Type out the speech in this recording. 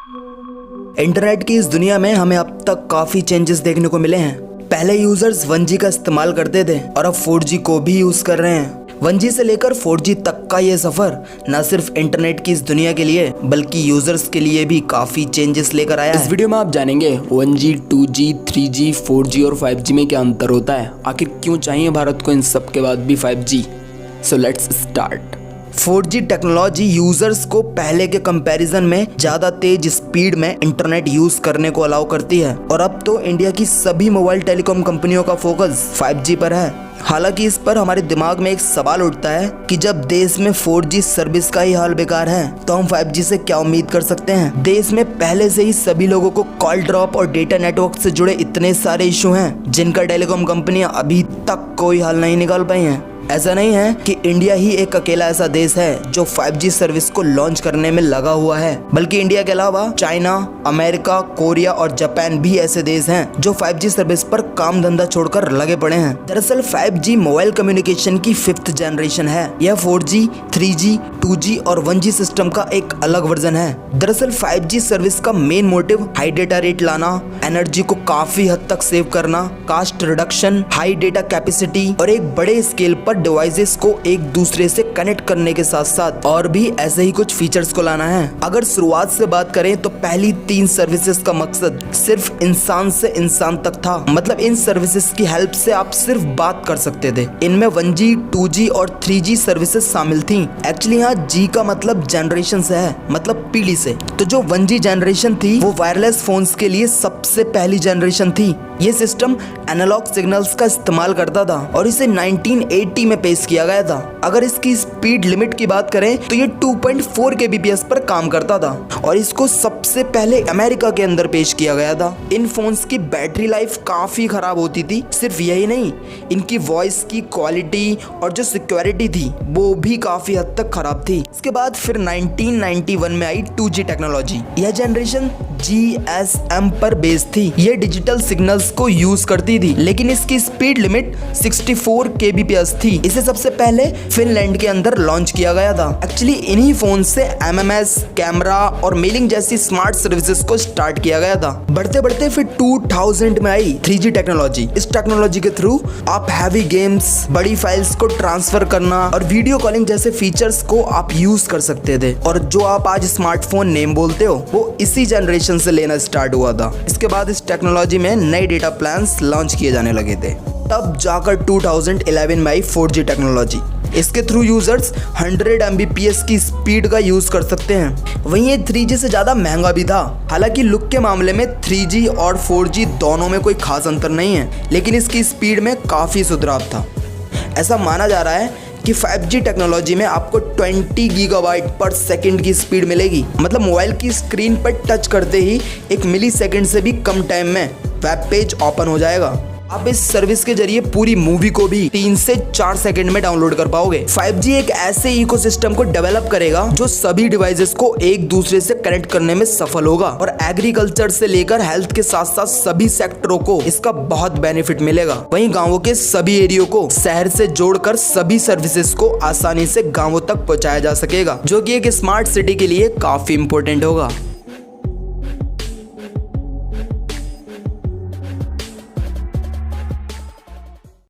Internet की इस दुनिया में हमें अब तक काफी चेंजेस देखने को मिले हैं। पहले यूजर्स 1G का इस्तेमाल करते थे और अब 4G को भी यूज कर रहे हैं। 1G से लेकर 4G तक का ये सफर न सिर्फ इंटरनेट की इस दुनिया के लिए बल्कि यूजर्स के लिए भी काफी चेंजेस लेकर आया है। इस वीडियो में आप जानेंगे 1G, 2G, 3G, 4G और 5G में क्या अंतर होता है, आखिर क्यों चाहिए भारत को इन सब के बाद भी 5G। So let's start. 4G technology users को पहले के कंपैरिजन में ज्यादा तेज स्पीड में इंटरनेट यूज करने को अलाउ करती है और अब तो इंडिया की सभी मोबाइल टेलीकॉम कंपनियों का फोकस 5G पर है। हालांकि इस पर हमारे दिमाग में एक सवाल उठता है कि जब देश में 4G सर्विस का ही हाल बेकार है तो हम 5G से क्या उम्मीद कर सकते हैं। देश में पहले से ही सभी लोगों को कॉल ड्रॉप और डेटा नेटवर्क से जुड़े इतने सारे इशू हैं जिनका टेलीकॉम कंपनियां अभी तक कोई हल नहीं निकाल पाई हैं। ऐसा नहीं है कि इंडिया ही एक अकेला ऐसा देश है जो 5G सर्विस को लॉन्च करने में लगा हुआ है, बल्कि इंडिया के अलावा चाइना, अमेरिका, कोरिया और जापान भी ऐसे देश हैं जो 5G सर्विस पर काम धंधा छोड़कर लगे पड़े हैं। दरअसल 5G मोबाइल कम्युनिकेशन की 5th जनरेशन है। यह 4G, 3G, 2G और 1G सिस्टम का एक अलग वर्जन है। दरअसल 5G सर्विस का main motive high data rate लाना, एनर्जी को काफी हद तक सेव करना, cost reduction, high data capacity और एक बड़े स्केल पर डिवाइसेस को एक दूसरे से कनेक्ट करने के साथ साथ और भी ऐसे ही कुछ फीचर्स को लाना है। अगर शुरुआत से बात करें तो पहली 3 सर्विसेज का मकसद सिर्फ इंसान से इंसान तक था। मतलब इन सर्विसेज की हेल्प से आप सिर्फ बात कर सकते थे। इनमें 1G, 2G और 3G सर्विसेज शामिल थी। एक्चुअली यहाँ G का मतलब जनरेशन से है, मतलब पीढ़ी से। तो जो 1G जनरेशन थी वो वायरलेस फोन्स के लिए सबसे पहली जनरेशन थी। ये सिस्टम एनालॉग सिग्नल्स का इस्तेमाल करता था और इसे 1980 में पेश किया गया था। अगर इसकी स्पीड लिमिट की बात करें तो ये 2.4 kbps पर काम करता था और इसको सबसे पहले अमेरिका के अंदर पेश किया गया था। इन फोन्स की बैटरी लाइफ काफी खराब होती थी। सिर्फ यही नहीं, इनकी वॉइस की क्वालिटी और जो सिक्योरिटी थी वो भी काफी हद तक खराब थी। इसके बाद फिर 1991 में आई 2G टेक्नोलॉजी। यह जनरेशन GSM पर बेस्ड थी। ये डिजिटल सिग्नल्स को यूज करती थी, लेकिन इसकी स्पीड लिमिट 64 kbps थी। इसे सबसे पहले फिनलैंड के अंदर लॉन्च किया गया था। एक्चुअली इन्हीं फोन से MMS, कैमरा और मेलिंग जैसी स्मार्ट सर्विसेज को स्टार्ट किया गया था। बढ़ते बढ़ते फिर 2000 में आई 3G टेक्नोलॉजी। इस टेक्नोलॉजी के थ्रू आप हैवी गेम्स, बड़ी फाइल्स को ट्रांसफर करना और वीडियो कॉलिंग जैसे फीचर्स को आप यूज कर सकते थे। और जो आप आज स्मार्टफोन नेम बोलते हो वो इसी जनरेशन से लेना स्टार्ट हुआ था। इसके बाद इस टेक्नोलॉजी में नए डेटा प्लान्स लॉन्च किए जाने लगे थे। तब जाकर 2011 में आई 4G टेक्नोलॉजी। इसके थ्रू यूजर्स 100 Mbps की स्पीड का यूज कर सकते हैं। वहीं ये 3G से ज्यादा महंगा भी था। हालांकि लुक के मामले में 3G और 4G दोनों में कोई खास अंतर नहीं है, लेकिन इसकी स्पीड में काफी सुधार था। ऐसा माना जा रहा है कि 5G टेक्नोलॉजी में आपको 20 गीगाबाइट पर सेकंड की स्पीड मिलेगी। मतलब मोबाइल की स्क्रीन पर टच करते ही 1 मिलीसेकंड से भी कम टाइम में वेब पेज ओपन हो जाएगा। आप इस सर्विस के जरिए पूरी मूवी को भी 3 से 4 सेकंड में डाउनलोड कर पाओगे। 5G एक ऐसे इकोसिस्टम को डेवलप करेगा जो सभी डिवाइसेस को एक दूसरे से कनेक्ट करने में सफल होगा और एग्रीकल्चर से लेकर हेल्थ के साथ साथ सभी सेक्टरों को इसका बहुत बेनिफिट मिलेगा। वहीं गांवों के सभी एरियो को शहर से जोड़कर सभी सर्विसेज को आसानी से गांवों तक पहुंचाया जा सकेगा, जो कि एक स्मार्ट सिटी के लिए काफी इंपॉर्टेंट होगा।